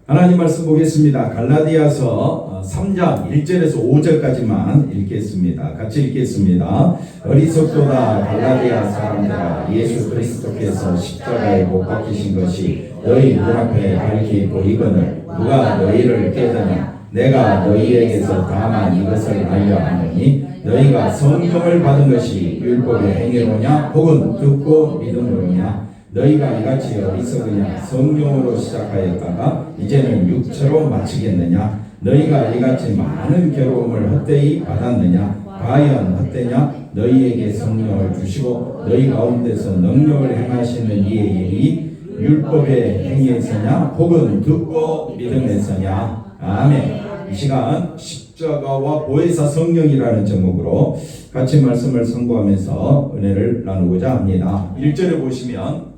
하나님 말씀 보겠습니다. 갈라디아서 3장 1절에서 5절까지만 읽겠습니다. 같이 읽겠습니다. 어리석도다 갈라디아 사람들아, 예수 그리스도께서 십자가에 못 박히신 것이 너희 눈앞에 밝히 보이거늘 누가 너희를 깨닫냐? 내가 너희에게서 다만 이것을 알려 하노니 너희가 성경을 받은 것이 율법의 행위로냐 혹은 듣고 믿음으로냐? 너희가 이같이 어리석으냐? 성령으로 시작하였다가 이제는 육체로 마치겠느냐? 너희가 이같이 많은 괴로움을 헛되이 받았느냐? 과연 헛되냐? 너희에게 성령을 주시고 너희 가운데서 능력을 행하시는 이의 일이 율법의 행위에서냐 혹은 듣고 믿음에서냐? 아멘. 이 시간 십자가와 보혜사 성령이라는 제목으로 같이 말씀을 선고하면서 은혜를 나누고자 합니다. 1절에 보시면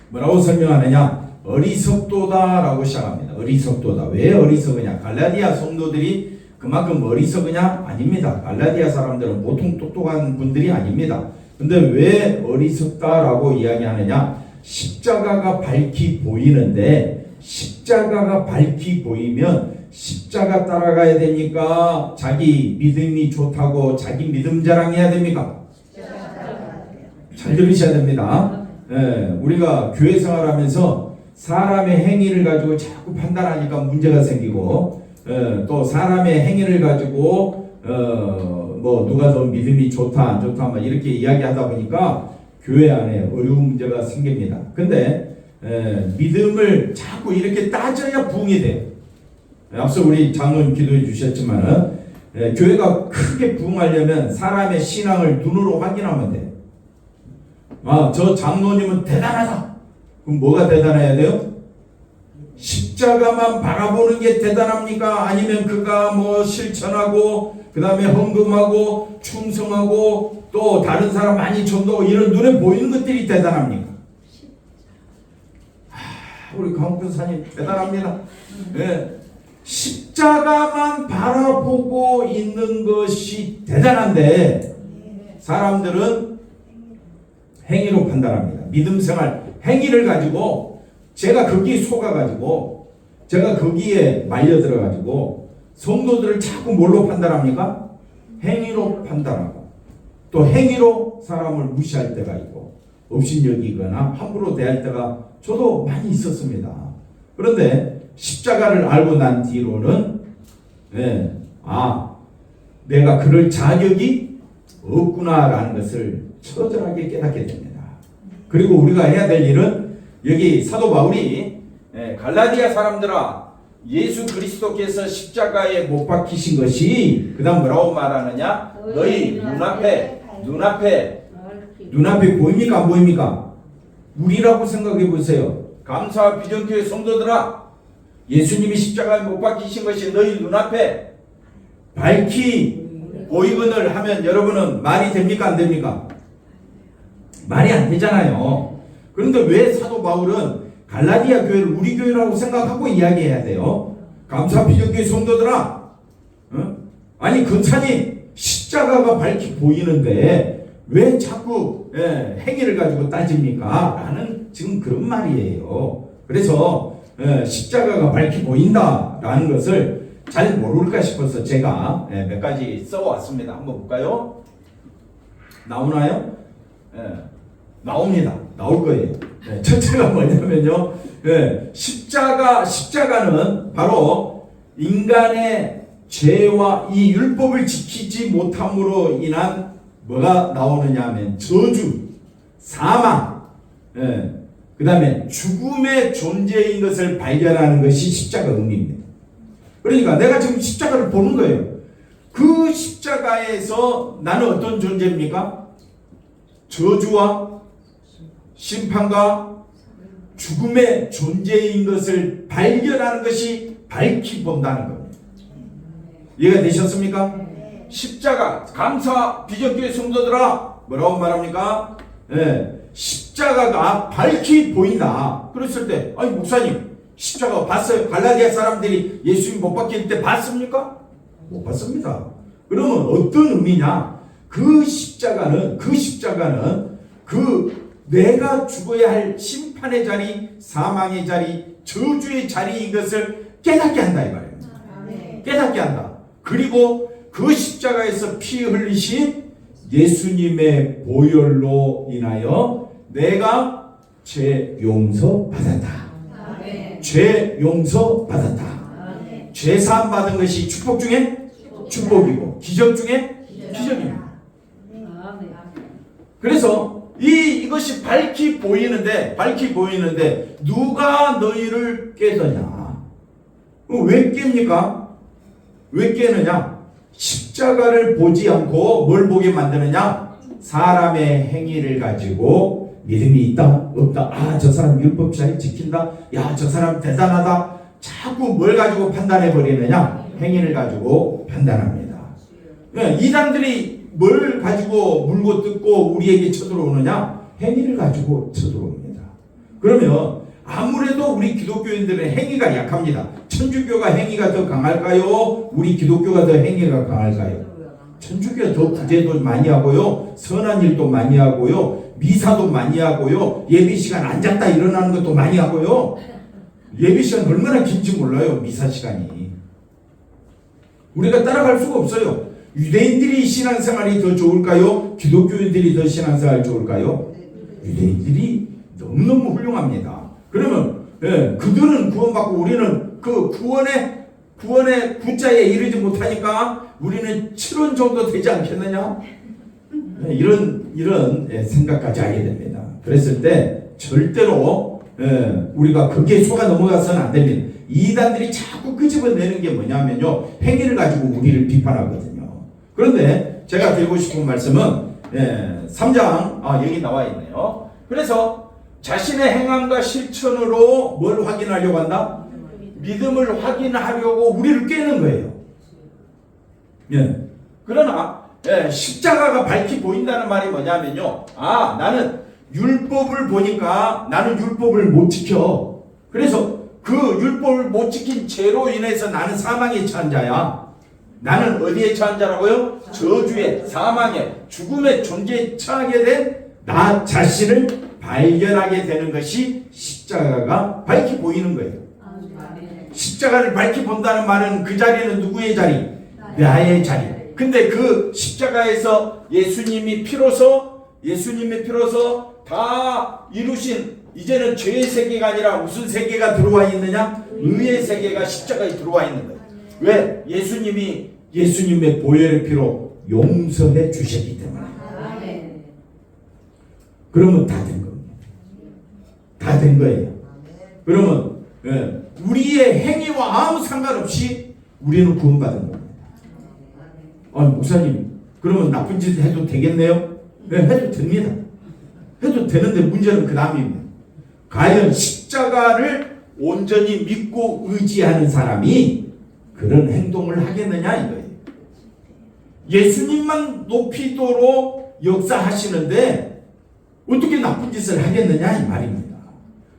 뭐라고 설명하느냐? 어리석도다 라고 시작합니다. 어리석도다. 왜 어리석으냐? 갈라디아 성도들이 그만큼 어리석으냐? 아닙니다. 갈라디아 사람들은 보통 똑똑한 분들이 아닙니다. 근데 왜 어리석다 라고 이야기하느냐? 십자가가 밝히 보이는데 십자가가 밝히 보이면 십자가 따라가야 됩니까? 자기 믿음이 좋다고 자기 믿음 자랑해야 됩니까? 잘 들으셔야 됩니다. 우리가 교회 생활하면서 사람의 행위를 가지고 자꾸 판단하니까 문제가 생기고 또 사람의 행위를 가지고 뭐 누가 더 믿음이 좋다 안 좋다 막 이렇게 이야기하다 보니까 교회 안에 어려운 문제가 생깁니다. 근데 믿음을 자꾸 이렇게 따져야 부흥이 돼요. 앞서 우리 장로님 기도해 주셨지만 교회가 크게 부흥하려면 사람의 신앙을 눈으로 확인하면 돼요. 아, 저 장로님은 대단하다. 그럼 뭐가 대단해야 돼요? 십자가만 바라보는 게 대단합니까? 아니면 그가 뭐 실천하고 그 다음에 헌금하고 충성하고 또 다른 사람 많이 전도하고 이런 눈에 보이는 것들이 대단합니까? 우리 강훈사님 대단합니다. 네. 십자가만 바라보고 있는 것이 대단한데 사람들은 행위로 판단합니다. 믿음 생활 행위를 가지고 제가 거기에 속아가지고 제가 거기에 말려들어가지고 성도들을 자꾸 뭘로 판단합니까? 행위로 판단하고 또 행위로 사람을 무시할 때가 있고 업신여기거나 함부로 대할 때가 저도 많이 있었습니다. 그런데 십자가를 알고 난 뒤로는 내가 그럴 자격이 없구나라는 것을 처절하게 깨닫게 됩니다. 그리고 우리가 해야 될 일은 여기 사도 바울이 갈라디아 사람들아 예수 그리스도께서 십자가에 못 박히신 것이 그 다음 뭐라고 말하느냐? 너희 눈앞에 보입니까? 안 보입니까? 우리라고 생각해 보세요. 감사와 비전교회 성도들아 예수님이 십자가에 못 박히신 것이 너희 눈앞에 밝히 보이거늘 하면 여러분은 말이 됩니까? 안 됩니까? 말이 안 되잖아요. 그런데 왜 사도 바울은 갈라디아 교회를 우리 교회라고 생각하고 이야기해야 돼요? 감사 비전교회 성도들아 아니 근사님 십자가가 밝히 보이는데 왜 자꾸 행위를 가지고 따집니까? 라는 지금 그런 말이에요. 그래서 십자가가 밝히 보인다라는 것을 잘 모를까 싶어서 제가 몇 가지 써왔습니다. 한번 볼까요? 나오나요? 나옵니다. 나올 거예요. 첫째가 뭐냐면요. 십자가는 바로 인간의 죄와 이 율법을 지키지 못함으로 인한 뭐가 나오느냐 하면 저주, 사망, 그 다음에 죽음의 존재인 것을 발견하는 것이 십자가 의미입니다. 그러니까 내가 지금 십자가를 보는 거예요. 그 십자가에서 나는 어떤 존재입니까? 저주와 심판과 죽음의 존재인 것을 발견하는 것이 밝히 본다는 겁니다. 이해가 되셨습니까? 십자가 감사 비전교회 성도들아 뭐라고 말합니까? 십자가가 밝히 보인다. 그랬을 때 아니 목사님 십자가 봤어요? 갈라디아 사람들이 예수님 못 박힐 때 봤습니까? 못 봤습니다. 그러면 어떤 의미냐? 그 십자가는 내가 죽어야 할 심판의 자리, 사망의 자리, 저주의 자리인 것을 깨닫게 한다 이 말입니다. 깨닫게 한다. 그리고 그 십자가에서 피 흘리신 예수님의 보혈로 인하여 내가 죄 용서 받았다. 죄 용서 받았다. 죄 사함 받은 것이 축복 중에 축복이고 기적 중에 기적입니다. 그래서 이것이 밝히 보이는데 누가 너희를 깨더냐? 왜 깹니까? 왜 깨느냐? 십자가를 보지 않고 뭘 보게 만드느냐? 사람의 행위를 가지고 믿음이 있다 없다. 아, 저 사람 율법 잘 지킨다. 야, 저 사람 대단하다. 자꾸 뭘 가지고 판단해 버리느냐? 행위를 가지고 판단합니다. 이단들이 뭘 가지고 물고 뜯고 우리에게 쳐들어오느냐? 행위를 가지고 쳐들어옵니다. 그러면 아무래도 우리 기독교인들은 행위가 약합니다. 천주교가 행위가 더 강할까요? 우리 기독교가 더 행위가 강할까요? 천주교가 더 구제도 많이 하고요, 선한 일도 많이 하고요, 미사도 많이 하고요, 예배시간 앉았다 일어나는 것도 많이 하고요. 예배시간 얼마나 긴지 몰라요. 미사시간이. 우리가 따라갈 수가 없어요. 유대인들이 신앙생활이 더 좋을까요? 기독교인들이 더 신앙생활이 좋을까요? 유대인들이 너무너무 훌륭합니다. 그러면 그들은 구원받고 우리는 그 구원의 구자에 이르지 못하니까 우리는 7원 정도 되지 않겠느냐? 이런 생각까지 하게 됩니다. 그랬을 때 절대로 우리가 거기에 속아 넘어가서는 안 됩니다. 이단들이 자꾸 끄집어내는 게 뭐냐면요, 행위를 가지고 우리를 비판하거든요. 그런데 제가 드리고 싶은 말씀은 3장 여기 나와 있네요. 그래서 자신의 행함과 실천으로 뭘 확인하려고 한다? 믿음을 확인하려고 우리를 깨는 거예요. 그러나 십자가가 밝히 보인다는 말이 뭐냐면요, 나는 율법을 보니까 나는 율법을 못 지켜. 그래서 그 율법을 못 지킨 죄로 인해서 나는 사망에 처한 자야. 나는 어디에 처한 자라고요? 저주에, 사망에, 죽음의 존재에 처하게 된 나 자신을 발견하게 되는 것이 십자가가 밝히 보이는 거예요. 십자가를 밝히 본다는 말은 그 자리는 누구의 자리? 나의 자리. 근데 그 십자가에서 예수님이 피로서 다 이루신, 이제는 죄의 세계가 아니라 무슨 세계가 들어와 있느냐? 의의 세계가 십자가에 들어와 있는 거예요. 왜? 예수님의 보혈의 피로 용서해 주셨기 때문에. 그러면 다 된 겁니다. 다 된 거예요. 그러면 우리의 행위와 아무 상관없이 우리는 구원받은 겁니다. 목사님, 그러면 나쁜 짓 해도 되겠네요? 해도 됩니다. 해도 되는데 문제는 그 다음입니다. 과연 십자가를 온전히 믿고 의지하는 사람이 그런 행동을 하겠느냐 이거예요. 예수님만 높이도록 역사하시는데 어떻게 나쁜 짓을 하겠느냐 이 말입니다.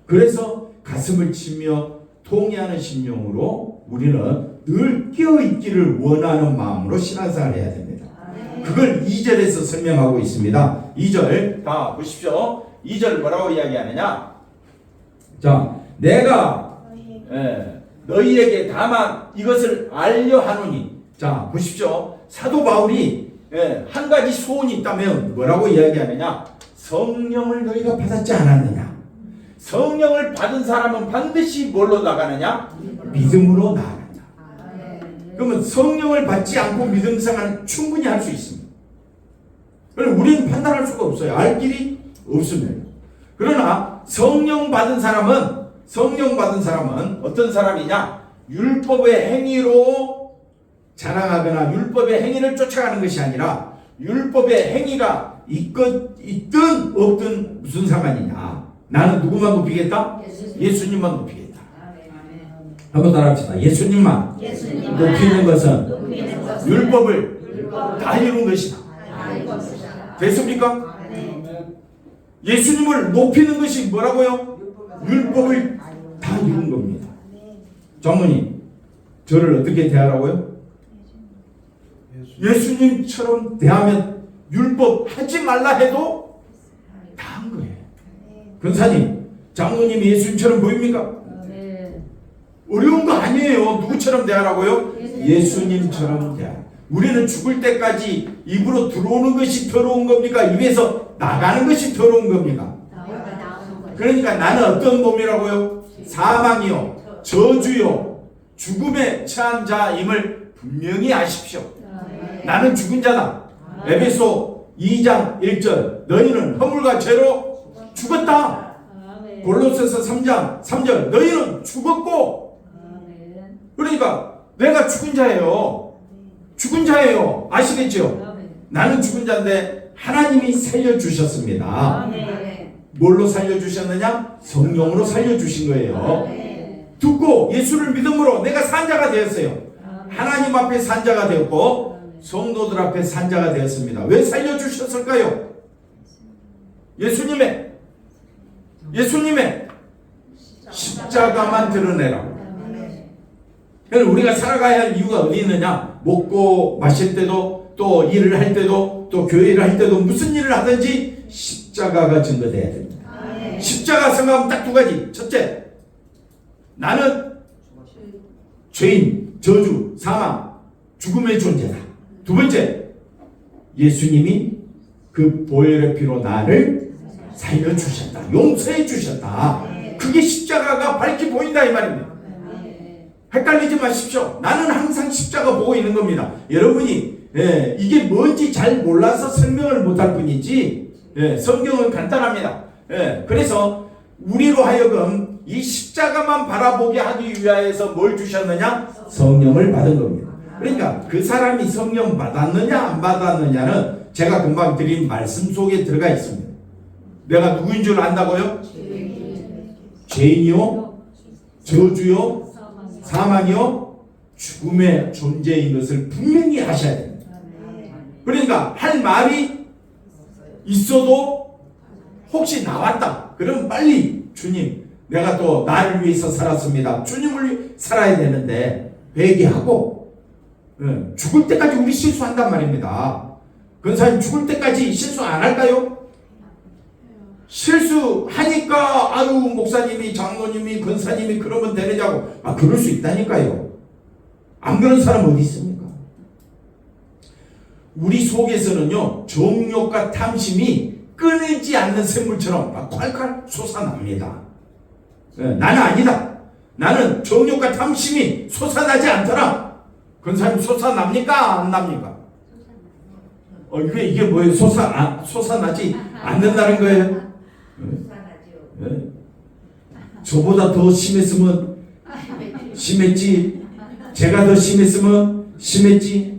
그래서 가슴을 치며 통회하는 심령으로 우리는 늘 깨어있기를 원하는 마음으로 신앙생활을 해야 됩니다. 그걸 2절에서 설명하고 있습니다. 2절 다 보십시오. 2절 뭐라고 이야기하느냐? 자, 내가 너희에게 다만 이것을 알려 하노니. 자, 보십시오. 사도 바울이 한 가지 소원이 있다면 뭐라고 이야기하느냐? 성령을 너희가 받았지 않았느냐? 성령을 받은 사람은 반드시 뭘로 나가느냐? 믿음으로 나가느냐? 그러면 성령을 받지 않고 믿음 생활은 충분히 할 수 있습니다. 그럼 우리는 판단할 수가 없어요. 알 길이 없습니다. 그러나 성령 받은 사람은 어떤 사람이냐? 율법의 행위로 자랑하거나 율법의 행위를 쫓아가는 것이 아니라 율법의 행위가 있든 없든 무슨 상관이냐? 나는 누구만 높이겠다? 예수님만 높이겠다. 한번 따라합시다. 예수님만 높이는 것은 율법을 다 이룬 것이다. 됐습니까? 예수님을 높이는 것이 뭐라고요? 율법을 다 이룬 겁니다. 장모님, 저를 어떻게 대하라고요? 예수님처럼 대하면 율법 하지 말라 해도 다 한 거예요. 권사님, 장모님이 예수님처럼 보입니까? 어려운 거 아니에요. 누구처럼 대하라고요? 예수님처럼 대하. 우리는 죽을 때까지 입으로 들어오는 것이 더러운 겁니까? 입에서 나가는 것이 더러운 겁니까? 그러니까 나는 어떤 몸이라고요? 사망이요, 저주요, 죽음에 처한 자임을 분명히 아십시오. 나는 죽은 자다. 에베소 2장 1절 너희는 허물과 죄로 죽었다. 골로새서 3장 3절 너희는 죽었고. 그러니까 내가 죽은 자예요. 죽은 자예요. 아시겠죠? 나는 죽은 자인데 하나님이 살려주셨습니다. 뭘로 살려주셨느냐? 성령으로 살려주신 거예요. 듣고 예수를 믿음으로 내가 산자가 되었어요. 하나님 앞에 산자가 되었고 성도들 앞에 산자가 되었습니다. 왜 살려주셨을까요? 예수님의 십자가만 드러내라고. 우리가 살아가야 할 이유가 어디 있느냐? 먹고 마실 때도, 또 일을 할 때도, 또 교회를 할 때도, 무슨 일을 하든지 십자가가 증거돼야 됩니다. 십자가 생각하면 딱 두 가지. 첫째, 나는 죄인, 저주, 사망, 죽음의 존재다. 두 번째, 예수님이 그 보혈의 피로 나를 살려주셨다. 용서해 주셨다. 그게 십자가가 밝게 보인다 이 말입니다. 헷갈리지 마십시오. 나는 항상 십자가 보고 있는 겁니다. 여러분이 이게 뭔지 잘 몰라서 설명을 못할 뿐이지 성경은 간단합니다. 그래서 우리로 하여금 이 십자가만 바라보게 하기 위하여서 뭘 주셨느냐? 성령을 받은 겁니다. 그러니까 그 사람이 성령 받았느냐 안 받았느냐는 제가 금방 드린 말씀 속에 들어가 있습니다. 내가 누구인 줄 안다고요? 죄인이요, 저주요, 사망이요, 죽음의 존재인 것을 분명히 하셔야 됩니다. 그러니까 할 말이 있어도 혹시 나왔다 그럼 빨리 주님 내가 또 나를 위해서 살았습니다. 주님을 위해 살아야 되는데 회개하고 죽을 때까지 우리 실수한단 말입니다. 권사님 죽을 때까지 실수 안 할까요? 실수하니까 아유 목사님이 장로님이 권사님이 그러면 되느냐고. 그럴 수 있다니까요. 안 그런 사람 어디 있습니까? 우리 속에서는요 정욕과 탐심이 끊이지 않는 샘물처럼 막 콸콸 솟아납니다. 나는 아니다. 나는 정욕과 탐심이 솟아나지 않더라. 권사님 솟아납니까 안 납니까? 이게 뭐예요? 솟아나지 않는다는 거예요? 저보다 더 심했으면 심했지, 제가 더 심했으면 심했지,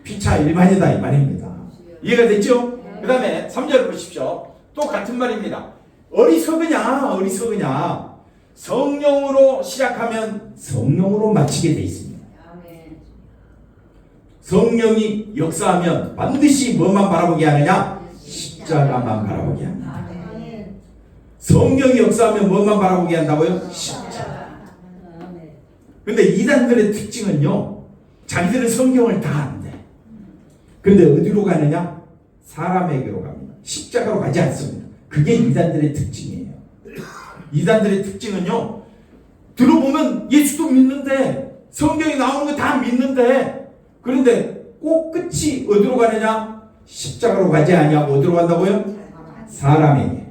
피차 일반이다 이 말입니다. 이해가 됐죠? 그 다음에 3절 보십시오. 또 같은 말입니다. 어리석으냐 성령으로 시작하면 성령으로 마치게 돼 있습니다. 성령이 역사하면 반드시 뭐만 바라보게 하느냐? 십자가만 바라보게 합니다. 성령이 역사하면 뭐만 바라보게 한다고요? 십자가. 근데 이단들의 특징은요 자기들은 성경을 다 안대. 근데 어디로 가느냐? 사람에게로 갑니다. 십자가로 가지 않습니다. 그게 이단들의 특징이에요. 이단들의 특징은요 들어보면 예수도 믿는데 성경에 나오는 거 다 믿는데 그런데 꼭 끝이 어디로 가느냐? 십자가로 가지 아니하고 어디로 간다고요? 사람에게.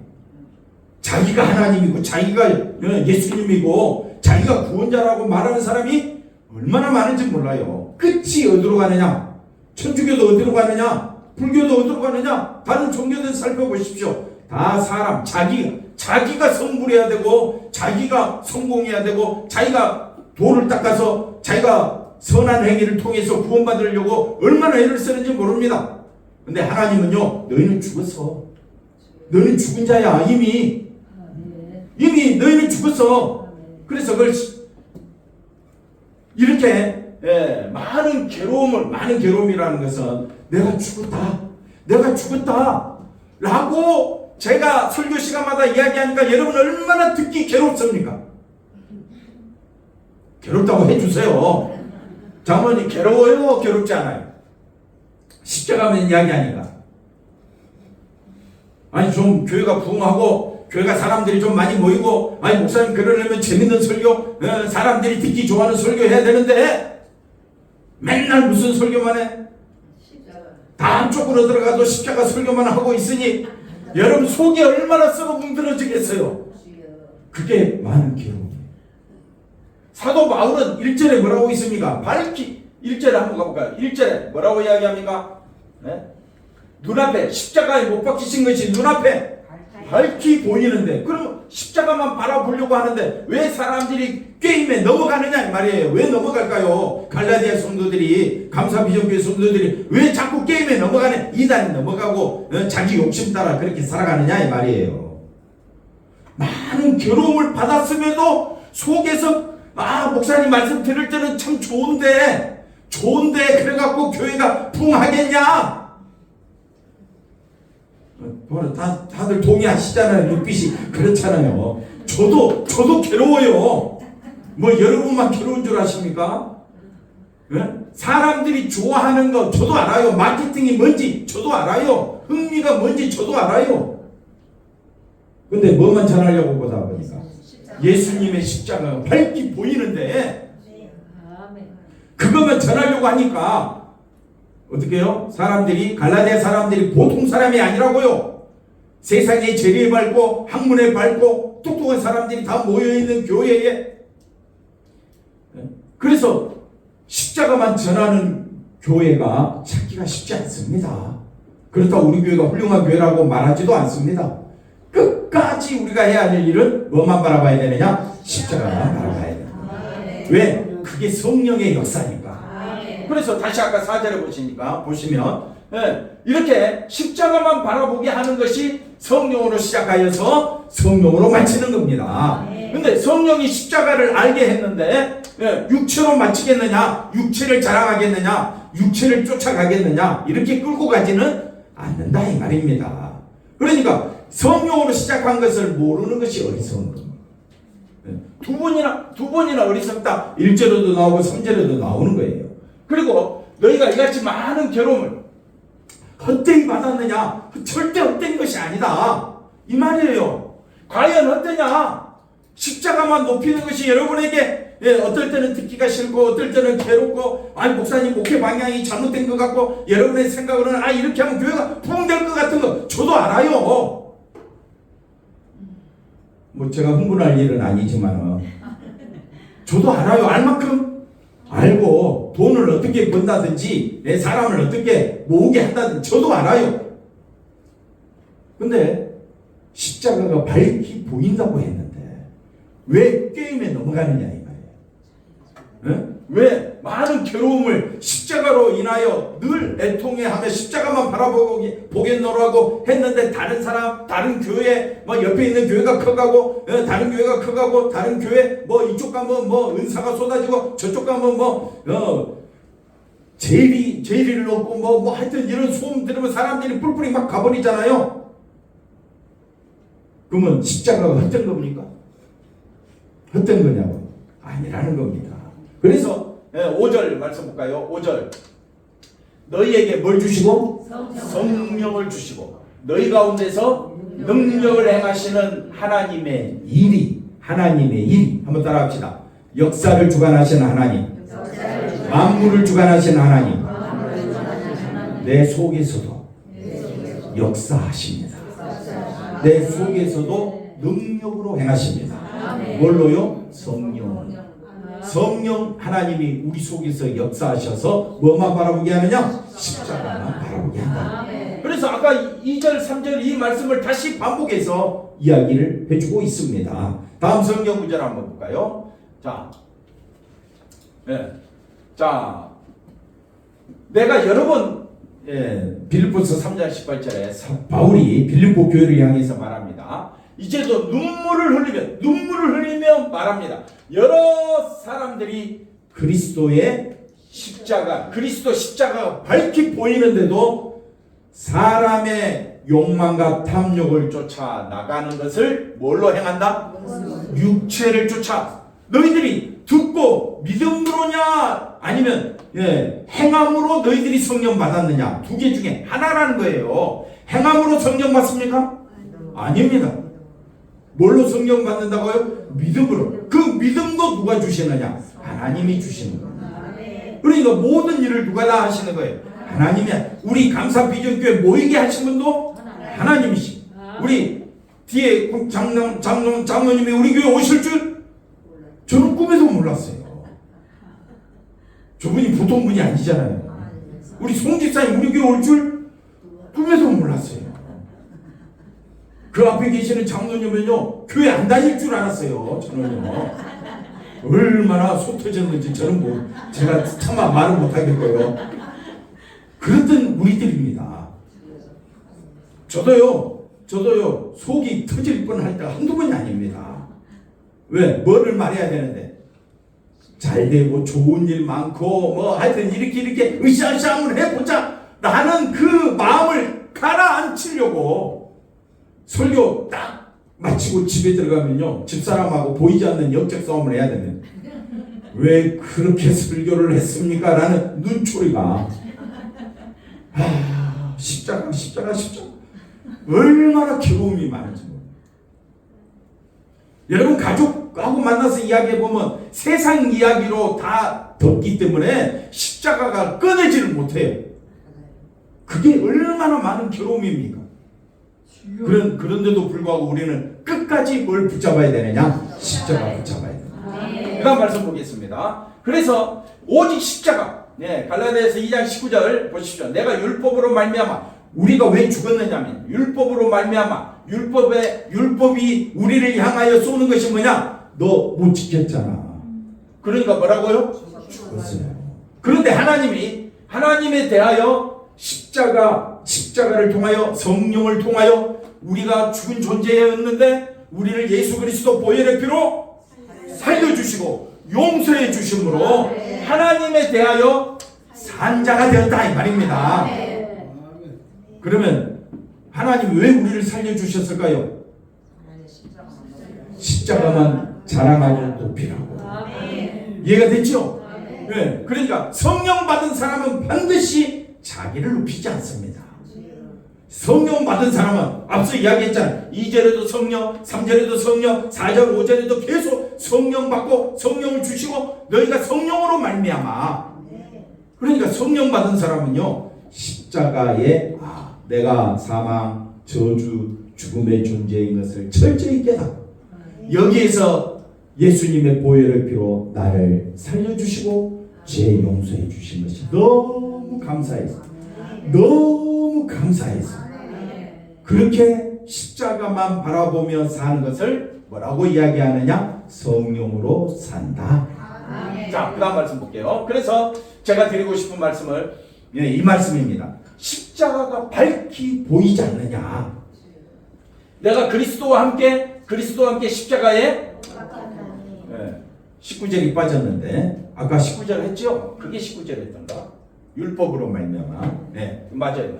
자기가 하나님이고 자기가 예수님이고 자기가 구원자라고 말하는 사람이 얼마나 많은지 몰라요. 끝이 어디로 가느냐? 천주교도 어디로 가느냐? 불교도 어디로 가느냐? 다른 종교들 살펴보십시오. 다 사람, 자기가 성불해야 되고 자기가 성공해야 되고 자기가 돌을 닦아서 자기가 선한 행위를 통해서 구원받으려고 얼마나 애를 쓰는지 모릅니다. 근데 하나님은요 너희는 죽었어. 너희는 죽은 자야. 이미 너희는 죽었어. 그래서 그걸 이렇게 많은 괴로움이라는 것은 내가 죽었다 라고 제가 설교 시간마다 이야기하니까 여러분 얼마나 듣기 괴롭습니까? 괴롭다고 해주세요. 장로님 괴로워요? 괴롭지 않아요? 십자가면 이야기하니까. 아니 좀 교회가 부흥하고 교회가 사람들이 좀 많이 모이고, 아니 목사님 그러려면 재밌는 설교, 사람들이 듣기 좋아하는 설교 해야 되는데 맨날 무슨 설교만 해? 다 안쪽으로 들어가도 십자가 설교만 하고 있으니 여러분 속이 얼마나 썩어 뭉들어지겠어요. 그게 많은 괴로움이에요. 사도 바울은 1절에 뭐라고 있습니까? 밝히 1절에 한번 가볼까요? 1절에 뭐라고 이야기합니까? 네? 눈앞에 십자가에 못 박히신 것이 눈앞에 밝히 보이는데, 그럼 십자가만 바라보려고 하는데 왜 사람들이 게임에 넘어가느냐 이 말이에요. 왜 넘어갈까요? 갈라디아 성도들이, 감사비전교회 성도들이 왜 자꾸 게임에 넘어가네? 이단에 넘어가고 자기 욕심 따라 그렇게 살아가느냐 이 말이에요. 많은 괴로움을 받았음에도 속에서 목사님 말씀 들을 때는 참 좋은데 그래갖고 교회가 붕하겠냐? 다들 동의하시잖아요. 눈빛이 그렇잖아요. 저도 괴로워요. 뭐 여러분만 괴로운 줄 아십니까? 네? 사람들이 좋아하는 거 저도 알아요. 마케팅이 뭔지 저도 알아요. 흥미가 뭔지 저도 알아요. 근데 뭐만 전하려고 보다 보니까 예수님의 십자가가 밝게 보이는데 그것만 전하려고 하니까 어떻게 해요? 갈라디아 사람들이 보통 사람이 아니라고요. 세상에 재리에 밝고 학문에 밝고 똑똑한 사람들이 다 모여있는 교회에, 그래서 십자가만 전하는 교회가 찾기가 쉽지 않습니다. 그렇다고 우리 교회가 훌륭한 교회라고 말하지도 않습니다. 끝까지 우리가 해야 할 일은 뭐만 바라봐야 되느냐? 십자가만 바라봐야 된다. 왜? 그게 성령의 역사니까. 그래서 다시 아까 4절에 보시면 이렇게 십자가만 바라보게 하는 것이 성령으로 시작하여서 성령으로 마치는 겁니다. 근데 성령이 십자가를 알게 했는데 육체로 마치겠느냐, 육체를 자랑하겠느냐, 육체를 쫓아가겠느냐, 이렇게 끌고 가지는 않는다 이 말입니다. 그러니까 성령으로 시작한 것을 모르는 것이 어리석은 겁니다. 두 번이나 어리석다. 1절에도 나오고 3절에도 나오는 거예요. 그리고 너희가 이같이 많은 괴로움을 헛되이 받았느냐? 절대 헛된 것이 아니다 이 말이에요. 과연 헛되냐? 십자가만 높이는 것이 여러분에게 어떨 때는 듣기가 싫고 어떨 때는 괴롭고, 아니 목사님 목회 방향이 잘못된 것 같고, 여러분의 생각으로는 이렇게 하면 교회가 부흥될 것 같은 거 저도 알아요. 뭐 제가 흥분할 일은 아니지만 저도 알아요. 알 만큼 알고 돈을 어떻게 번다든지 내 사람을 어떻게 모으게 한다든지 저도 알아요. 근데 십자가가 밝히 보인다고 했는데 왜 게임에 넘어가느냐 이 말이에요. 왜 많은 괴로움을 십자가로 인하여 늘 애통해하며 십자가만 바라보겠노라고 했는데 다른 사람, 다른 교회, 뭐 옆에 있는 교회가 커가고, 다른 교회가 커가고, 다른 교회 뭐 이쪽 가면 뭐 은사가 쏟아지고 저쪽 가면 제일을 얻고 뭐 하여튼 이런 소음 들으면 사람들이 뿔뿔이 막 가버리잖아요. 그러면 십자가가 헛된 겁니까? 헛된 거냐고? 아니라는 겁니다. 그래서 5절 말씀 볼까요? 5절 너희에게 뭘 주시고? 성령을 주시고 너희 가운데서 능력을 행하시는 하나님의 일이 한번 따라합시다. 역사를 주관하시는 하나님, 만물을 주관하시는 하나님, 내 속에서도 역사하십니다. 내 속에서도 능력으로 행하십니다. 뭘로요? 성령 하나님이 우리 속에서 역사하셔서 뭐만 바라보게 하느냐? 십자가만 바라보게 한다. 그래서 아까 2절 3절 이 말씀을 다시 반복해서 이야기를 해주고 있습니다. 다음 성경 구절 한번 볼까요? 자, 내가 여러 번 빌립보서 3장 18절에 바울이 빌립보 교회를 향해서 말합니다. 이제도 눈물을 흘리며 말합니다. 여러 사람들이 그리스도 십자가가 밝히 보이는데도 사람의 욕망과 탐욕을 쫓아 나가는 것을 뭘로 행한다? 육체를 쫓아. 너희들이 듣고 믿음으로냐 아니면 행함으로 너희들이 성령 받았느냐, 두 개 중에 하나라는 거예요. 행함으로 성령 받습니까? 아닙니다. 뭘로 성령 받는다고요? 믿음으로. 그 믿음도 누가 주시느냐? 하나님이 주시는 거예요. 그러니까 모든 일을 누가 다 하시는 거예요? 하나님이. 우리 감사비전교회 모이게 하신 분도 하나님이시. 우리 뒤에 장로님이 우리 교회 오실 줄 저는 꿈에도 몰랐어요. 저분이 보통 분이 아니잖아요. 우리 송 집사님 우리 교회 올 줄 꿈에도 몰랐어요. 그 앞에 계시는 장로님은요 교회 안 다닐 줄 알았어요. 저는요 얼마나 속 터졌는지 저는 뭐 제가 차마 말을 못하겠고요. 그랬던 우리들입니다. 저도요 속이 터질 뻔할 때가 한두 번이 아닙니다. 왜? 뭐를 말해야 되는데 잘 되고 좋은 일 많고 뭐 하여튼 이렇게 으쌰으쌰 한번 해보자 라는 그 마음을 가라앉히려고 설교 딱 마치고 집에 들어가면요 집사람하고 보이지 않는 영적 싸움을 해야 됩니다. 왜 그렇게 설교를 했습니까? 라는 눈초리가 십자가 얼마나 괴로움이 많은지 모릅니다. 여러분 가족하고 만나서 이야기해보면 세상 이야기로 다 덮기 때문에 십자가가 꺼내지를 못해요. 그게 얼마나 많은 괴로움입니까? 그런데도 불구하고 우리는 끝까지 뭘 붙잡아야 되느냐? 십자가 붙잡아야 됩니다. 그 다음 말씀 보겠습니다. 그래서 오직 십자가. 갈라디아서 2장 19절 보십시오. 내가 율법으로 말미암아 우리가 왜 죽었느냐면 율법으로 말미암아 율법이 우리를 향하여 쏘는 것이 뭐냐? 너 못 지켰잖아. 그러니까 뭐라고요? 죽었어요. 그런데 하나님에 대하여 십자가를 통하여 성령을 통하여 우리가 죽은 존재였는데 우리를 예수 그리스도 보혈의 피로 살려주시고 용서해 주심으로 하나님에 대하여 산 자가 되었다 이 말입니다. 그러면 하나님 왜 우리를 살려주셨을까요? 십자가만 자랑하고 높이라고. 이해가 됐죠? 네. 그러니까 성령 받은 사람은 반드시 자기를 높이지 않습니다. 성령 받은 사람은 앞서 이야기했잖아요. 2절에도 성령, 3절에도 성령, 4절, 5절에도 계속 성령 받고 성령을 주시고 너희가 성령으로 말미암아. 그러니까 성령 받은 사람은요 십자가에 내가 사망, 저주, 죽음의 존재인 것을 철저히 깨닫고 여기에서 예수님의 보혈의 피로 나를 살려주시고 죄 용서해 주신 것이 너무 감사해서 그렇게 십자가만 바라보며 사는 것을 뭐라고 이야기하느냐? 성령으로 산다. 자, 그 다음 말씀 볼게요. 그래서 제가 드리고 싶은 말씀을 이 말씀입니다. 십자가가 밝히 보이지 않느냐? 내가 그리스도와 함께 십자가에 19절이 빠졌는데 아까 19절 했죠? 그게 19절 했던가? 율법으로 말미암아. 네, 맞아요.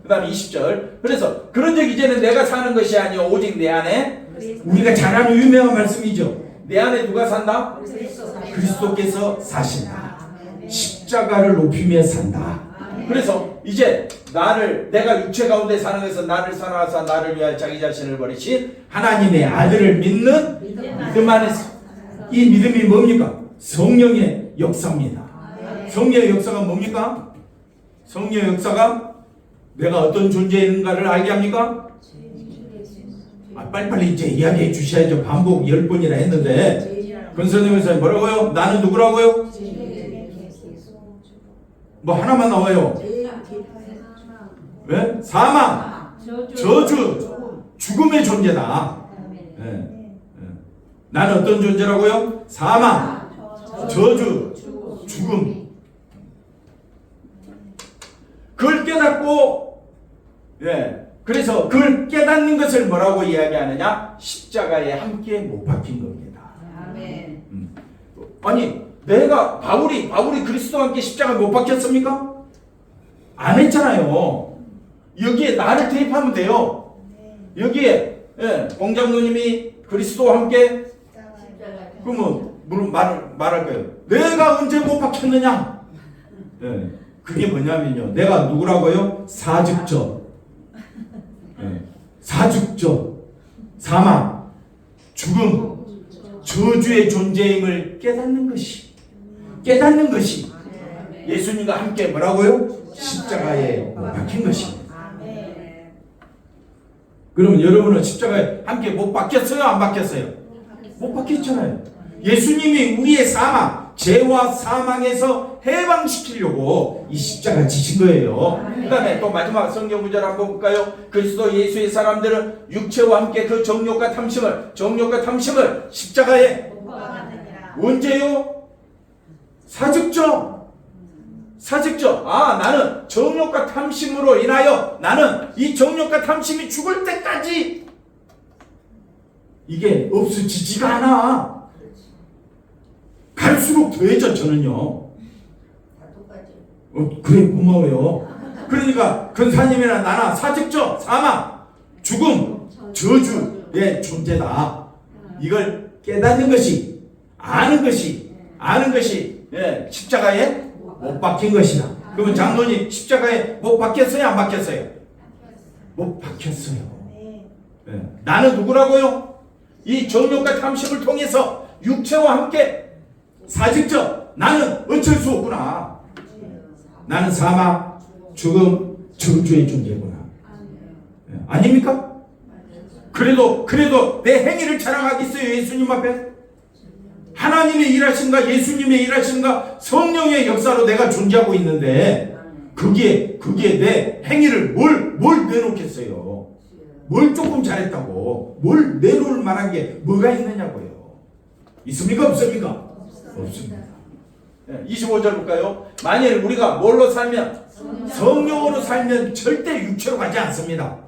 그 다음 20절. 그래서 그런 적 이제는 내가 사는 것이 아니요 오직 내 안에 우리가 잘 아는 유명한 말씀이죠. 내 안에 누가 산다? 그리스도께서 사신다. 십자가를 높이며 산다. 그래서 이제 내가 육체 가운데 사는 것에서 나를 사랑하사 나를 위하여 자기 자신을 버리신 하나님의 아들을 믿는 믿음 안에서 이 믿음이 뭡니까? 성령의 역사입니다. 성령의 역사가 뭡니까? 성령의 역사가 내가 어떤 존재인가를 알게 합니까? 빨리빨리 이제 이야기해 주셔야죠. 반복 10번이나 했는데 권선생님께서 뭐라고요? 나는 누구라고요? 뭐 하나만 나와요. 왜? 사망, 저주, 죽음의 존재다. 나는 어떤 존재라고요? 사망, 저주, 죽음. 그걸 깨닫고 그래서 그걸 깨닫는 것을 뭐라고 이야기하느냐? 십자가에 함께 못 박힌 겁니다. 아니 내가 바울이 그리스도와 함께 십자가에 못 박혔습니까? 안 했잖아요. 여기에 나를 대입하면 돼요. 여기에 공장노님이 그리스도와 함께 그러면 물론 말할 거예요. 내가 언제 못 박혔느냐? 그게 뭐냐면요. 내가 누구라고요? 사죽적 사망, 죽음, 저주의 존재임을 깨닫는 것이 예수님과 함께 뭐라고요? 십자가에 박힌 것입니다. 그러면 여러분은 십자가에 함께 못 박혔어요? 안 박혔어요? 못 박혔잖아요. 예수님이 우리의 사망, 죄와 사망에서 해방시키려고 이 십자가 지신 거예요. 그 다음에 또 마지막 성경 구절 한번 볼까요? 그리스도 예수의 사람들은 육체와 함께 그 정욕과 탐심을 십자가에 언제요? 사직죠. 나는 정욕과 탐심으로 인하여 나는 이 정욕과 탐심이 죽을 때까지 이게 없어지지가 않아. 갈수록 더해져. 저는요. 그래, 고마워요. 그러니까 근사님이나 나나 사직죠, 사망, 죽음, 저주의 존재다. 이걸 깨닫는 것이, 아는 것이 십자가에 못 박힌 것이다. 그러면 장로님 십자가에 못 박혔어요? 안 박혔어요? 못 박혔어요. 나는 누구라고요? 이 정욕과 탐심을 통해서 육체와 함께 사직적 나는 어쩔 수 없구나. 나는 사망, 죽음, 저주의 존재구나. 아닙니까? 그래도 내 행위를 자랑하겠어요? 예수님 앞에? 하나님의 일하심과 예수님의 일하심과 성령의 역사로 내가 존재하고 있는데 그게 내 행위를 뭘 내놓겠어요? 뭘 조금 잘했다고 뭘 내놓을 만한 게 뭐가 있느냐고요. 있습니까? 없습니까? 없습니다. 25절 볼까요? 만일 우리가 뭘로 살면? 성령으로 살면 절대 육체로 가지 않습니다.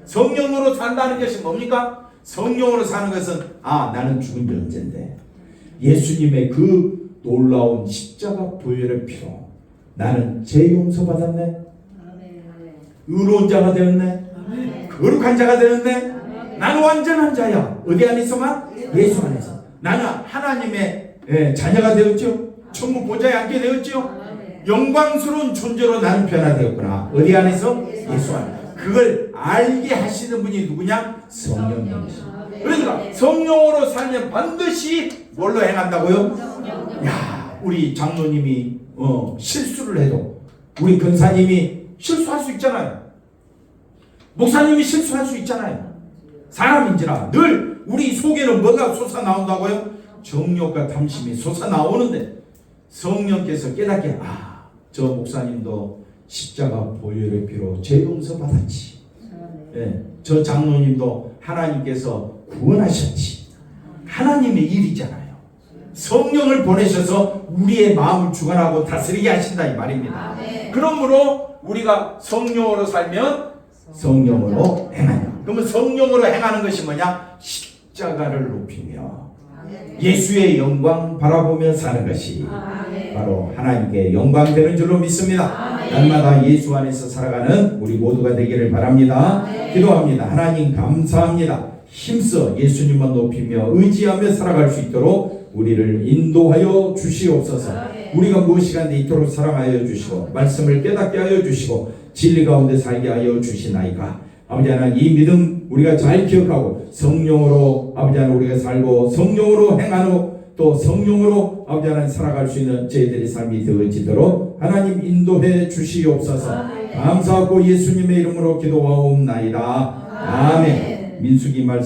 성령으로 산다는 것이 뭡니까? 성령으로 사는 것은 나는 죽은 지 언젠데 예수님의 그 놀라운 십자가 보혈의 피로 나는 죄 용서 받았네. 의로운 자가 되었네. 거룩한 자가 되었네. 나는 완전한 자야. 어디 안에서만? 예수 안에서. 나는 하나님의 자녀가 되었죠. 천국 보좌에 앉게 되었죠. 영광스러운 존재로 나는 변화되었구나. 어디 안에서? 예수 안에서. 그걸 알게 하시는 분이 누구냐? 성령님이십니다. 그러니까 성령으로 살면 반드시 뭘로 행한다고요? 우리 장로님이 실수를 해도 우리 근사님이 실수할 수 있잖아요. 목사님이 실수할 수 있잖아요. 사람인지라 늘 우리 속에는 뭐가 솟아나온다고요? 정욕과 탐심이 솟아나오는데 성령께서 깨닫게 저 목사님도 십자가 보혈의 피로 죄 용서 받았지. 저 장로님도 하나님께서 구원하셨지. 하나님의 일이잖아요. 성령을 보내셔서 우리의 마음을 주관하고 다스리게 하신다 이 말입니다. 그러므로 우리가 성령으로 살면 성령으로 행하냐. 그러면 성령으로 행하는 것이 뭐냐? 십자가를 높이며 예수의 영광 바라보며 사는 것이 바로 하나님께 영광 되는 줄로 믿습니다. 날마다 예수 안에서 살아가는 우리 모두가 되기를 바랍니다. 기도합니다. 하나님 감사합니다. 힘써 예수님만 높이며 의지하며 살아갈 수 있도록 우리를 인도하여 주시옵소서. 우리가 무엇이간에 이토록 사랑하여 주시고 말씀을 깨닫게 하여 주시고 진리 가운데 살게 하여 주시나이까. 아버지 하나님, 이 믿음 우리가 잘 기억하고 성령으로 아버지 하나님 우리가 살고 성령으로 행하고 또 성령으로 아버지 하나님 살아갈 수 있는 저희들의 삶이 되어지도록 하나님 인도해 주시옵소서. 감사하고 예수님의 이름으로 기도하옵나이다. 아멘. 민수기 말씀